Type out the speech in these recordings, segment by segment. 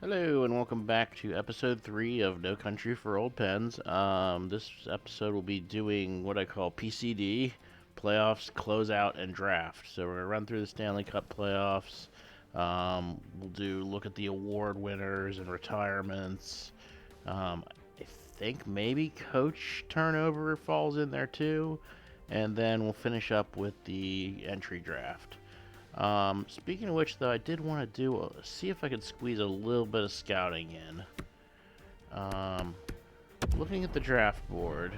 Hello and welcome back to episode 3 of No Country for Old Pens. This episode will be doing what I call PCD, playoffs, closeout, and draft. So we're going to run through the Stanley Cup playoffs. We'll look at the award winners and retirements. I think maybe coach turnover falls in there too. And then we'll finish up with the entry draft. Speaking of which, though, I did want to see if I could squeeze a little bit of scouting in. Looking at the draft board,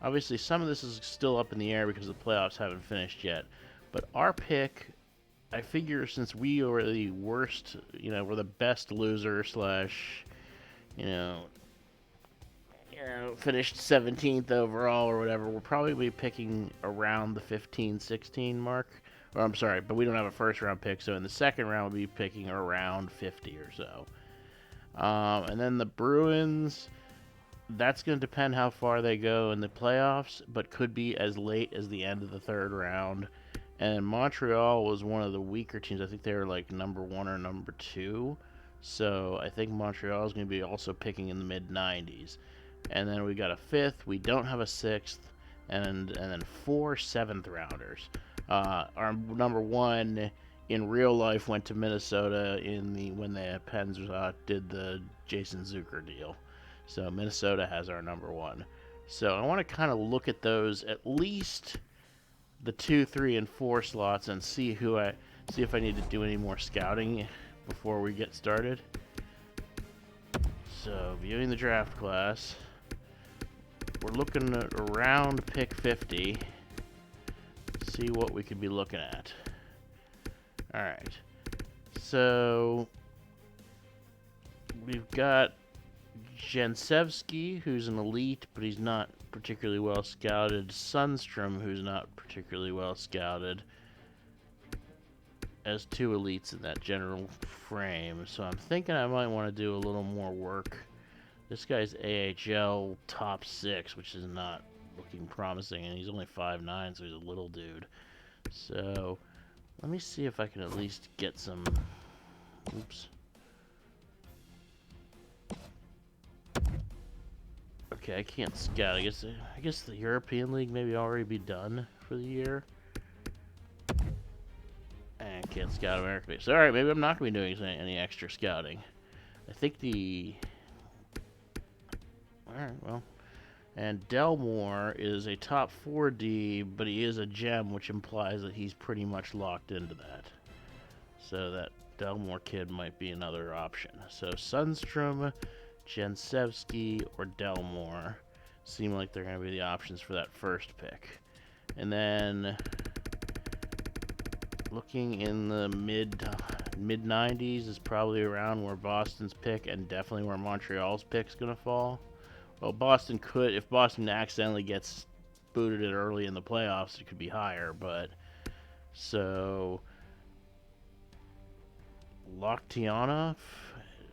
obviously some of this is still up in the air because the playoffs haven't finished yet. But our pick, I figure, since we are the worst, we're the best loser slash, you know, finished 17th overall or whatever, we'll probably be picking around the 15-16 mark. Or I'm sorry, but we don't have a first round pick, so in the second round we'll be picking around 50 or so. And then the Bruins, that's going to depend how far they go in the playoffs, but could be as late as the end of the third round. And Montreal was one of the weaker teams. I think they were like number 1 or number 2. So I think Montreal is going to be also picking in the mid 90s. And then we got a fifth. We don't have a sixth, and then 4 7th rounders. Our number 1 in real life went to Minnesota when the Pens did the Jason Zucker deal. So Minnesota has our number 1. So I want to kind of look at those, at least the 2, 3, and 4 slots, and see if I need to do any more scouting before we get started. So viewing the draft class, we're looking at around pick 50. See what we could be looking at. Alright. So we've got Jansevsky, who's an elite, but he's not particularly well scouted. Sundstrom, who's not particularly well scouted, as 2 elites in that general frame. So I'm thinking I might want to do a little more work. This guy's AHL top 6, which is not looking promising, and he's only 5'9", so he's a little dude. So let me see if I can at least get some. Oops. Okay, I can't scout. I guess the European League maybe already be done for the year. And I can't scout American League. So alright, maybe I'm not going to be doing any extra scouting. I think the. Alright, well. And Delmore is a top 4D, but he is a gem, which implies that he's pretty much locked into that. So that Delmore kid might be another option. So Sundstrom, Jansevsky, or Delmore seem like they're going to be the options for that first pick. And then looking in the mid 90s is probably around where Boston's pick and definitely where Montreal's pick's going to fall. Well, Boston could, if Boston accidentally gets booted it early in the playoffs, it could be higher, but so Loktionov,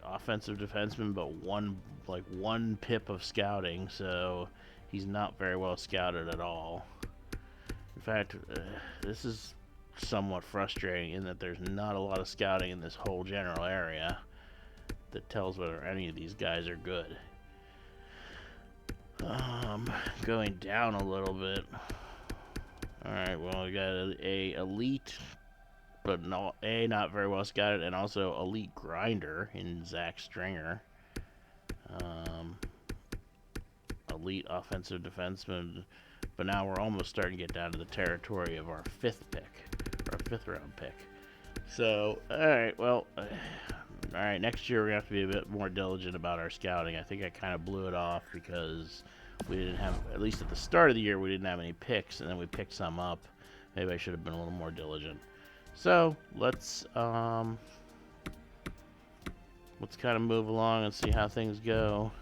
offensive defenseman, but one pip of scouting, so he's not very well scouted at all. In fact, this is somewhat frustrating in that there's not a lot of scouting in this whole general area that tells whether any of these guys are good. Going down a little bit. Alright, well, we got a elite, but not very well scouted, and also elite grinder in Zach Stringer. Elite offensive defenseman, but now we're almost starting to get down to the territory of our 5th round pick. So, alright, well, alright, next year we're going to have to be a bit more diligent about our scouting. I think I kind of blew it off because we didn't have, at least at the start of the year, we didn't have any picks, and then we picked some up. Maybe I should have been a little more diligent. So, let's kind of move along and see how things go.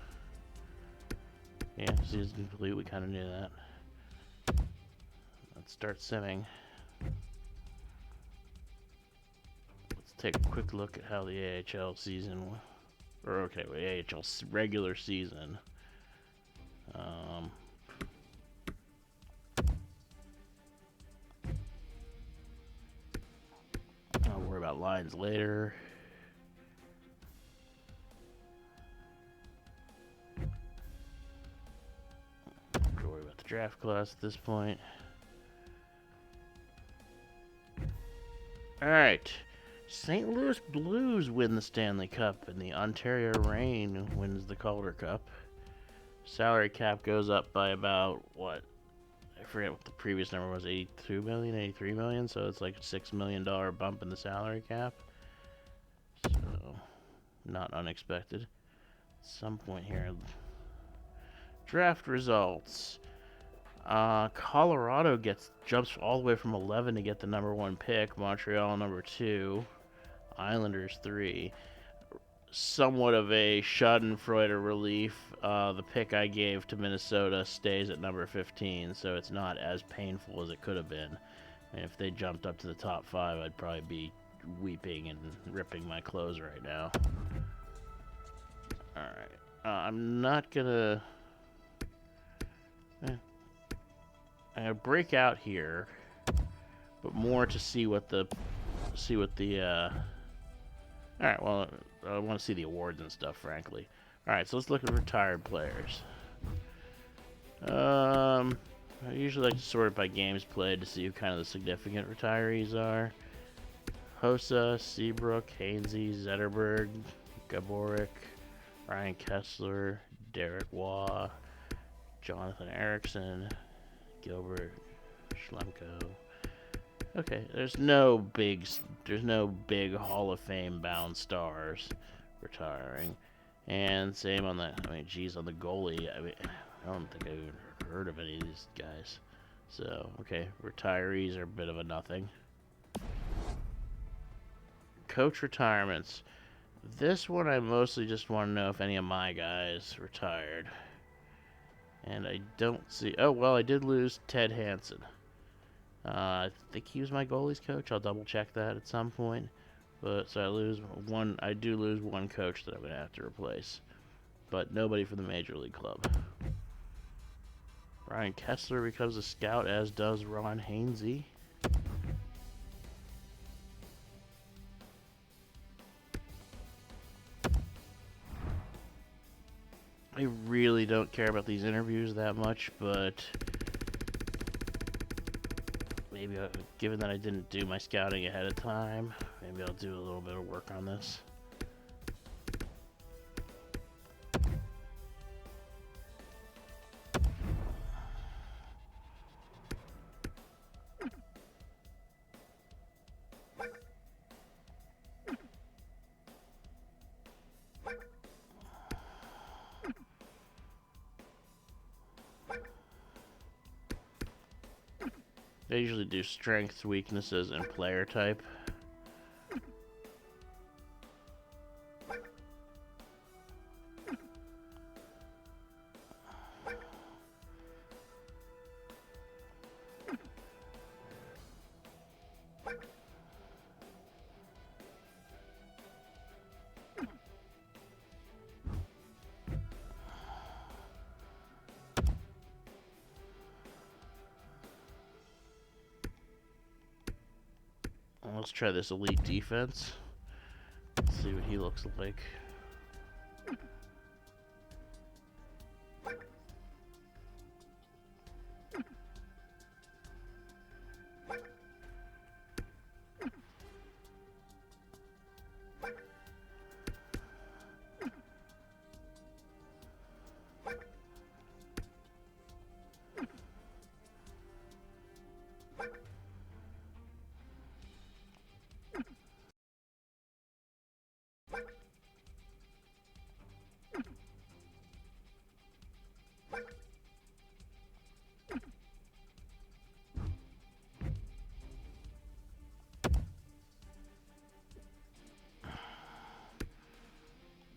Yeah, season's complete, we kind of knew that. Let's start simming. Take a quick look at how the AHL season, AHL regular season. I'll worry about lines later. draft class at this point. Alright. St. Louis Blues win the Stanley Cup, and the Ontario Reign wins the Calder Cup. Salary cap goes up by about, what? I forget what the previous number was, 82 million, 83 million, so it's like a $6 million bump in the salary cap. So, not unexpected. At some point here. Draft results. Colorado jumps all the way from 11 to get the number 1 pick. Montreal number 2. Islanders 3. Somewhat of a schadenfreude relief. The pick I gave to Minnesota stays at number 15, so it's not as painful as it could have been. I mean, if they jumped up to the top 5, I'd probably be weeping and ripping my clothes right now. Alright. I'm not gonna... I'm gonna break out here, but more to see what the... Alright, well, I want to see the awards and stuff, frankly. Alright, so let's look at retired players. I usually like to sort it by games played to see who kind of the significant retirees are. Hossa, Seabrook, Hainsey, Zetterberg, Gaborik, Ryan Kessler, Derek Waugh, Jonathan Erickson, Gilbert, Schlemko. Okay, there's no big Hall of Fame bound stars retiring, and same on the. I mean, geez, on the goalie. I mean, I don't think I've even heard of any of these guys. So, okay, retirees are a bit of a nothing. Coach retirements. This one I mostly just want to know if any of my guys retired. And I don't see... Oh, well, I did lose Ted Hansen. I think he was my goalies coach. I'll double check that at some point. But so I do lose one coach that I'm going to have to replace. But nobody from the Major League Club. Ryan Kessler becomes a scout, as does Ron Hainsey. I really don't care about these interviews that much, but maybe, given that I didn't do my scouting ahead of time, maybe I'll do a little bit of work on this. I usually do strengths, weaknesses, and player type. Let's try this elite defense. Let's see what he looks like.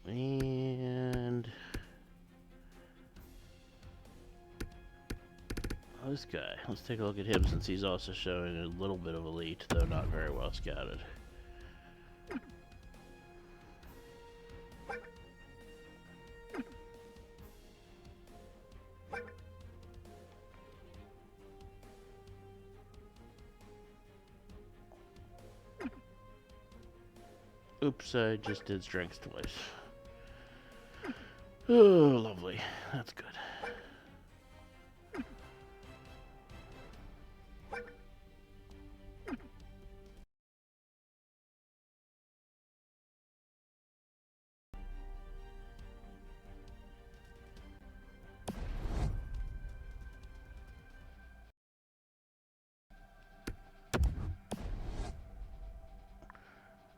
And this guy, let's take a look at him since he's also showing a little bit of elite, though not very well scouted. Oops, I just did strength twice. Oh, lovely. That's good.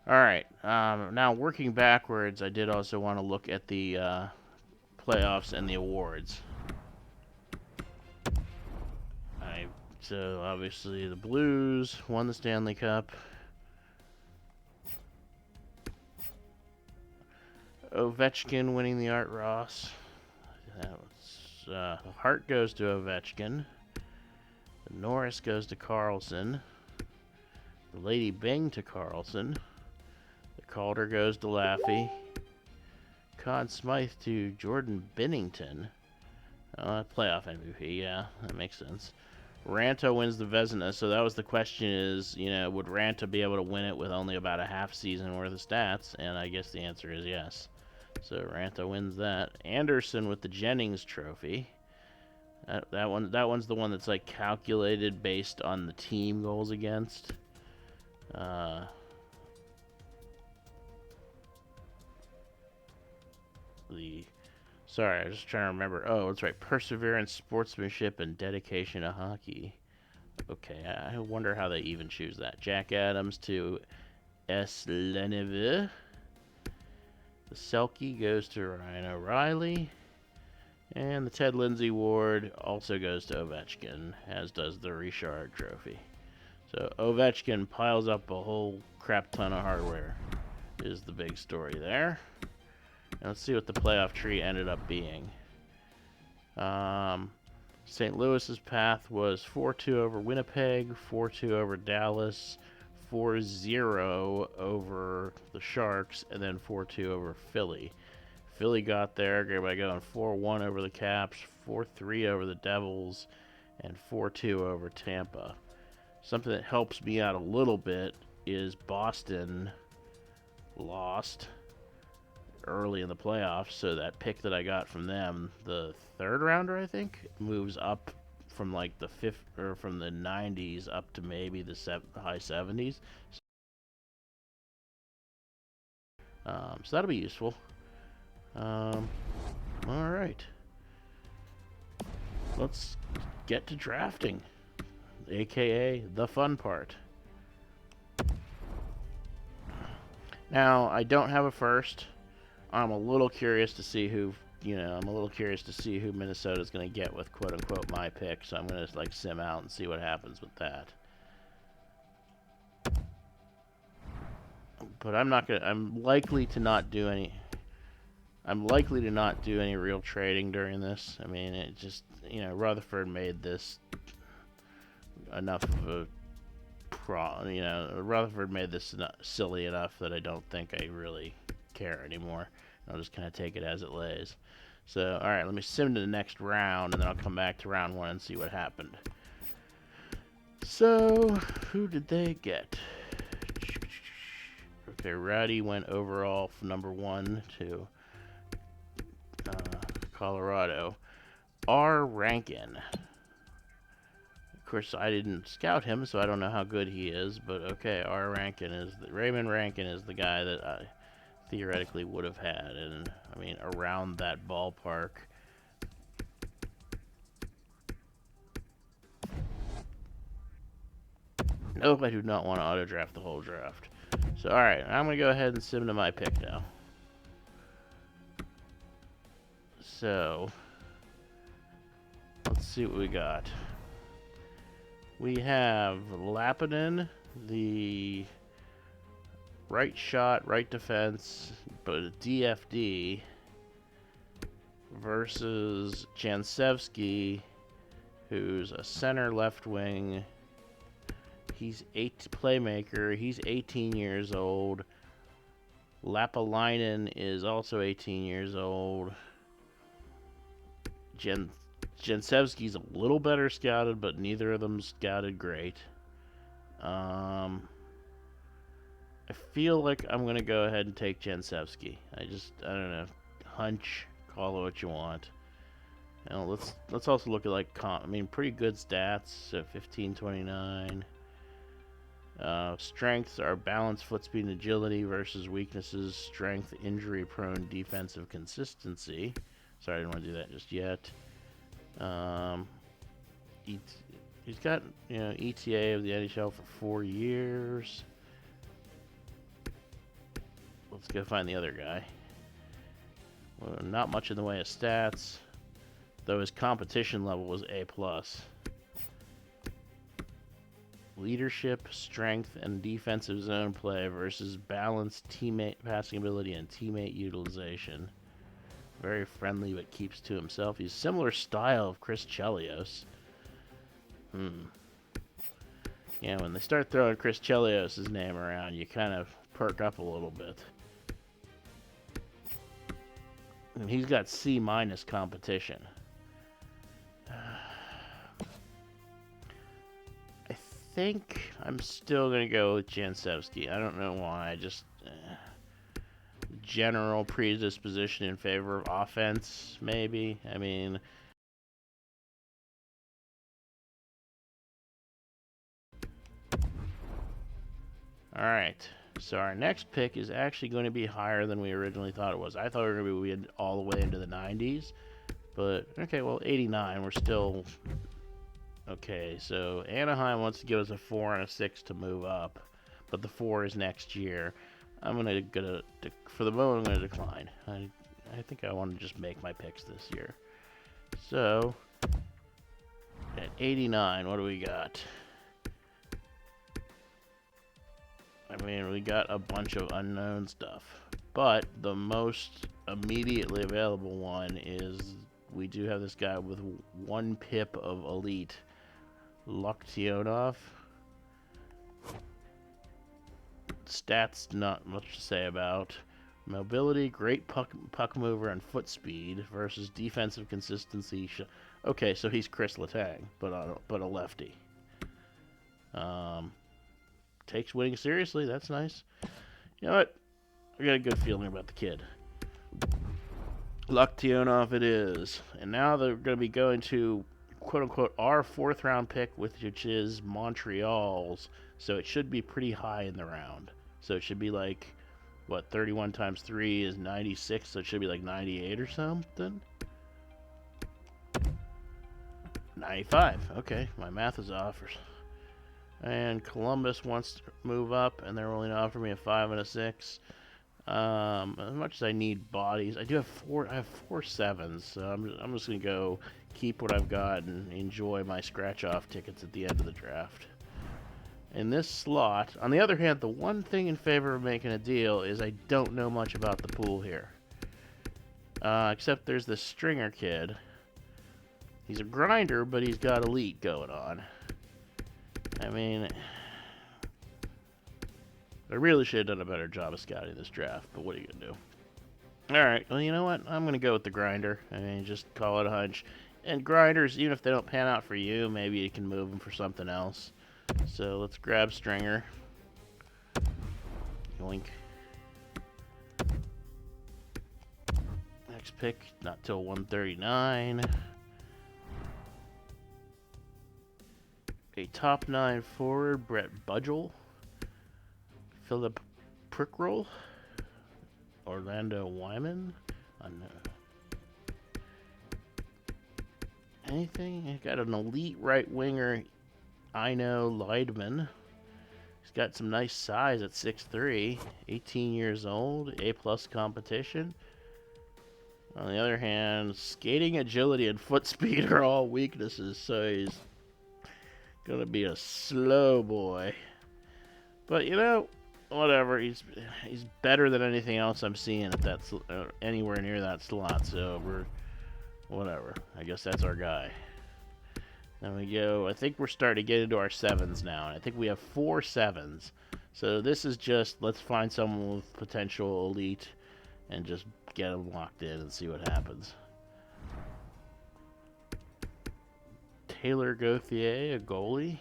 All right. Now working backwards, I did also want to look at the playoffs and the awards. So obviously the Blues won the Stanley Cup. Ovechkin winning the Art Ross. The Hart goes to Ovechkin. The Norris goes to Carlson. The Lady Bing to Carlson. The Calder goes to Laffey. Conn Smythe to Jordan Binnington. Playoff MVP, yeah, that makes sense. Ranta wins the Vezina, so that was the question is, would Ranta be able to win it with only about a half season worth of stats? And I guess the answer is yes. So Ranta wins that. Anderson with the Jennings Trophy. That one's the one that's like calculated based on the team goals against. Sorry, I was just trying to remember. Oh, that's right. Perseverance, sportsmanship, and dedication to hockey. Okay, I wonder how they even choose that. Jack Adams to S. Leneve. The Selke goes to Ryan O'Reilly. And the Ted Lindsay Award also goes to Ovechkin, as does the Richard Trophy. So Ovechkin piles up a whole crap ton of hardware, is the big story there. And let's see what the playoff tree ended up being. St. Louis's path was 4-2 over Winnipeg, 4-2 over Dallas, 4-0 over the Sharks, and then 4-2 over Philly. Philly got there by going 4-1 over the Caps, 4-3 over the Devils, and 4-2 over Tampa. Something that helps me out a little bit is Boston lost early in the playoffs, so that pick that I got from them, the third rounder, I think, moves up from like the fifth or from the 90s up to maybe the high 70s. So that'll be useful. All right, let's get to drafting, aka the fun part. Now, I don't have a first. I'm a little curious to see who Minnesota's going to get with quote unquote my pick. So I'm going to like sim out and see what happens with that. But I'm likely to not do any real trading during this. I mean, it just, Rutherford made this enough of a Rutherford made this silly enough that I don't think I really care anymore. I'll just kind of take it as it lays. So, alright, let me sim to the next round, and then I'll come back to round 1 and see what happened. So, who did they get? Okay, Rowdy went overall from number 1 to Colorado. R. Rankin. Of course, I didn't scout him, so I don't know how good he is, but okay, Raymond Rankin is the guy that I theoretically would have had, and I mean around that ballpark. Nope, I do not want to auto draft the whole draft. So alright, I'm gonna go ahead and sim to my pick now. So let's see what we got. We have Lappinen, the right shot, right defense, but a DFD, versus Jansevsky, who's a center left wing. He's playmaker. He's 18 years old. Lapalainen is also 18 years old. Jansevsky's a little better scouted, but neither of them scouted great. I feel like I'm going to go ahead and take Jansevsky. I don't know. Hunch, call it what you want. Now, let's also look at pretty good stats. So 1529. Strengths are balance, foot speed, and agility versus weaknesses, strength, injury prone, defensive consistency. Sorry, I didn't want to do that just yet. He's got ETA of the NHL for 4 years. let's go find the other guy. Well, not much in the way of stats, though his competition level was A+. Leadership, strength, and defensive zone play versus balanced teammate passing ability and teammate utilization. Very friendly, but keeps to himself. He's similar style of Chris Chelios. Yeah, when they start throwing Chris Chelios' name around, you kind of perk up a little bit. And he's got C- competition. I think I'm still going to go with Jansevsky. I don't know why. Just general predisposition in favor of offense, maybe. I mean, all right. So our next pick is actually going to be higher than we originally thought it was. I thought we were going to be all the way into the 90s. But, okay, well, 89. We're still... Okay, so Anaheim wants to give us a 4 and a 6 to move up. But the 4 is next year. I'm going to... For the moment, I'm going to decline. I think I want to just make my picks this year. So, at 89, what do we got? I mean, we got a bunch of unknown stuff. But the most immediately available one is we do have this guy with 1 pip of elite. Loktionov. Stats, not much to say about. Mobility, great puck mover, and foot speed versus defensive consistency. Okay, so he's Chris Letang, but a lefty. Takes winning seriously. That's nice. You know what? I got a good feeling about the kid. Loktionov it is. And now they're going to be going to, quote-unquote, our 4th round pick, which is Montreal's. So it should be pretty high in the round. So it should be like, what, 31 times 3 is 96, so it should be like 98 or something? 95. Okay, my math is off. And Columbus wants to move up, and they're willing to offer me a 5 and a 6. As much as I need bodies, I have 4 7s, so I'm just gonna go keep what I've got and enjoy my scratch-off tickets at the end of the draft. In this slot, on the other hand, the one thing in favor of making a deal is I don't know much about the pool here. Except there's this Stringer kid. He's a grinder, but he's got elite going on. I mean, I really should have done a better job of scouting this draft, but what are you going to do? Alright, well, you know what? I'm going to go with the grinder. I mean, just call it a hunch. And grinders, even if they don't pan out for you, maybe you can move them for something else. So let's grab Stringer. Yoink. Next pick, not till 139. A top 9 forward, Brett Budgel. Philip Prickroll. Orlando Wyman. Anything? I got an elite right winger, Ino Leidman. He's got some nice size at 6'3", 18 years old, A+ competition. On the other hand, skating, agility, and foot speed are all weaknesses, so he's gonna be a slow boy. But you know, whatever. He's better than anything else I'm seeing at that anywhere near that slot. So whatever. I guess that's our guy. Then we go. I think we're starting to get into our 7s now. And I think we have 4 7s. So this is just, let's find someone with potential elite and just get them locked in and see what happens. Taylor Gauthier, a goalie.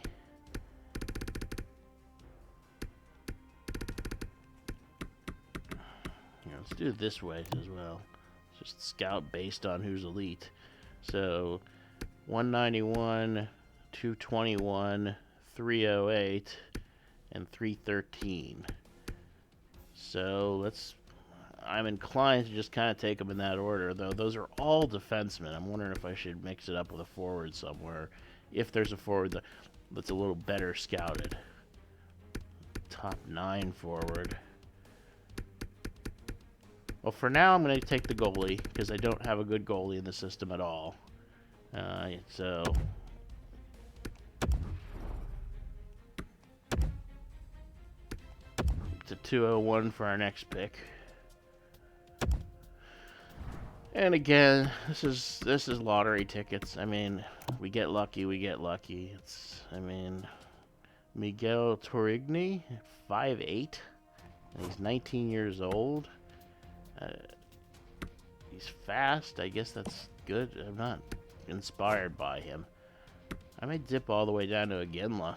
Let's do it this way as well. Just scout based on who's elite. So 191, 221, 308, and 313. So I'm inclined to just kind of take them in that order, though those are all defensemen. I'm wondering if I should mix it up with a forward somewhere, if there's a forward that's a little better scouted. Top 9 forward. Well, for now, I'm going to take the goalie, because I don't have a good goalie in the system at all. So... It's a 201 for our next pick. And again, this is lottery tickets. I mean, we get lucky, we get lucky. Miguel Torigny, 5'8", and he's 19 years old. He's fast. I guess that's good. I'm not inspired by him. I may dip all the way down to Iginla,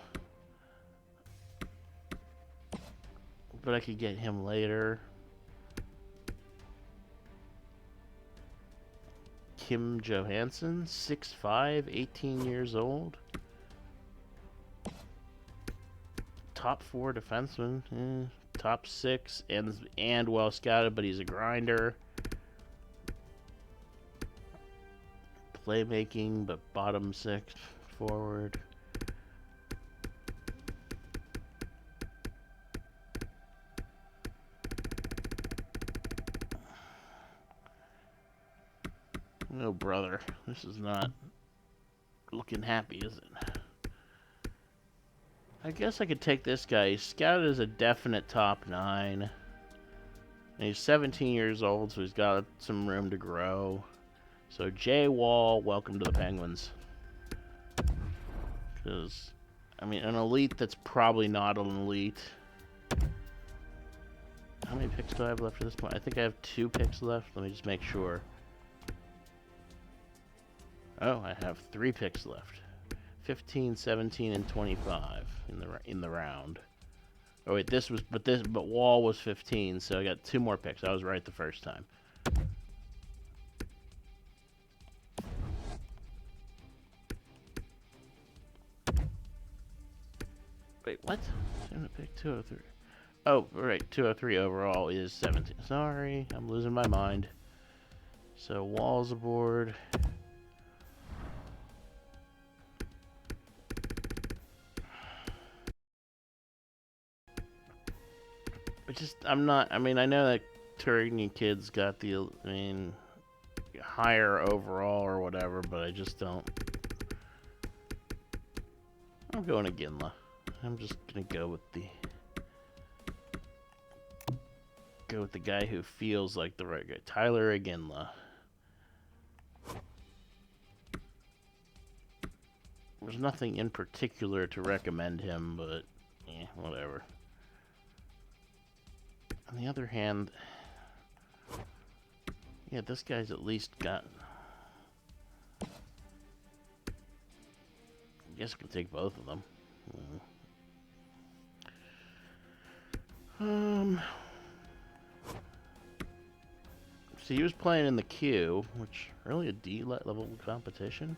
but I could get him later. Kim Johansson, 6'5", 18 years old. Top 4 defenseman, top 6, and well scouted, but he's a grinder. Playmaking, but bottom 6 forward. Oh, brother, this is not looking happy, is it? I guess I could take this guy. He's scouted as a definite top 9. And he's 17 years old, so he's got some room to grow. So, Jay Wall, welcome to the Penguins. Because, I mean, an elite that's probably not an elite. How many picks do I have left at this point? I think I have 2 picks left. Let me just make sure. Oh, I have 3 picks left. 15, 17, and 25 in the round. Oh wait, but Wall was 15, so I got 2 more picks. I was right the first time. Wait, what? I'm gonna pick 203. Oh, right, 203 overall is 17. Sorry, I'm losing my mind. So Wall's aboard. I know that Turigny kid's got the, higher overall or whatever, but I just don't. I'm going to Ginla. I'm just gonna go with the guy who feels like the right guy, Tyler Iginla. There's nothing in particular to recommend him, but whatever. On the other hand, yeah, this guy's at least got... I guess I can take both of them. See, he was playing in the Q, which really a D level competition.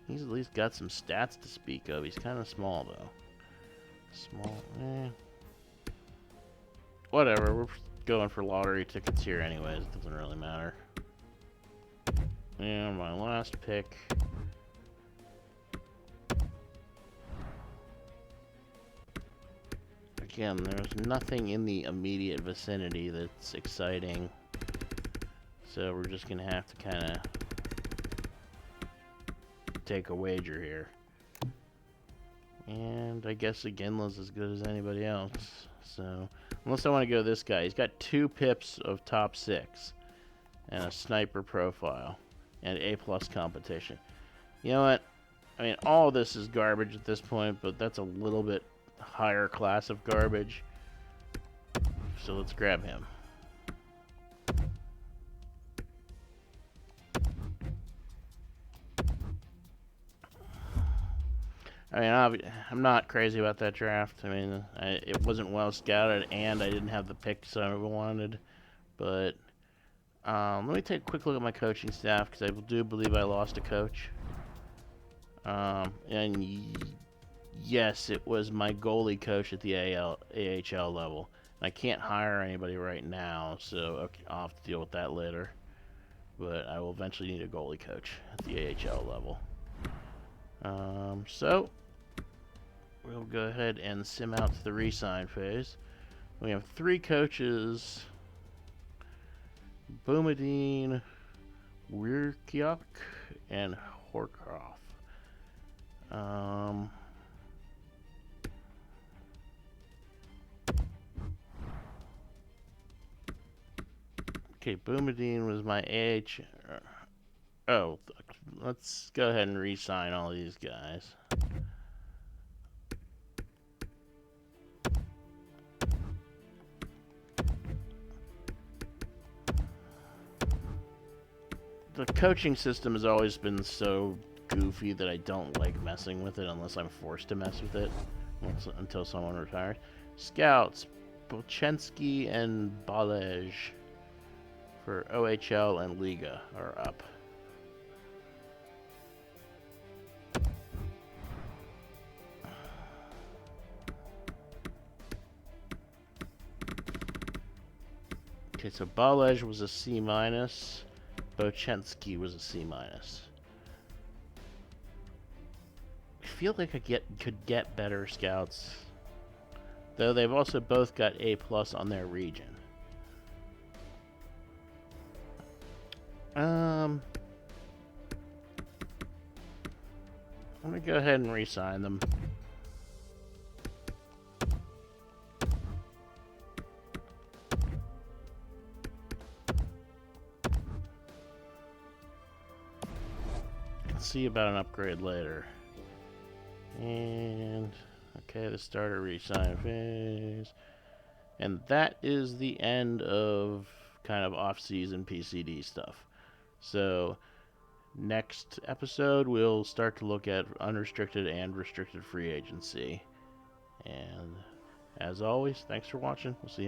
He's at least got some stats to speak of. He's kind of small though. Whatever, we're going for lottery tickets here anyways. It doesn't really matter. And my last pick. Again, there's nothing in the immediate vicinity that's exciting. So we're just going to have to kind of take a wager here. And I guess Iginla's as good as anybody else. So, unless I want to go this guy. He's got 2 pips of top 6. And a sniper profile. And A+ competition. You know what? I mean, all of this is garbage at this point, but that's a little bit higher class of garbage. So let's grab him. I mean, I'm not crazy about that draft. I mean, it wasn't well scouted, and I didn't have the picks I wanted. But let me take a quick look at my coaching staff, because I do believe I lost a coach. And yes, it was my goalie coach at the AHL level. I can't hire anybody right now, so okay, I'll have to deal with that later. But I will eventually need a goalie coach at the AHL level. So we'll go ahead and sim out to the re-sign phase. We have 3 coaches Boumediene, Wirkiok, and Horkoff. Okay, Boumediene was my AH. Oh, let's go ahead and re-sign all these guys. The coaching system has always been so goofy that I don't like messing with it unless I'm forced to mess with it until someone retires. Scouts, Bolchensky and Balej for OHL and Liga are up. Okay, so Balej was a C minus. Bolchensky was a C minus. I feel like I could get better scouts, though they've also both got A plus on their region. I'm gonna go ahead and re-sign them. See about an upgrade later. And okay, the starter re-sign phase. And that is the end of kind of off-season PCD stuff. So next episode we'll start to look at unrestricted and restricted free agency. And as always, thanks for watching. We'll see you next time.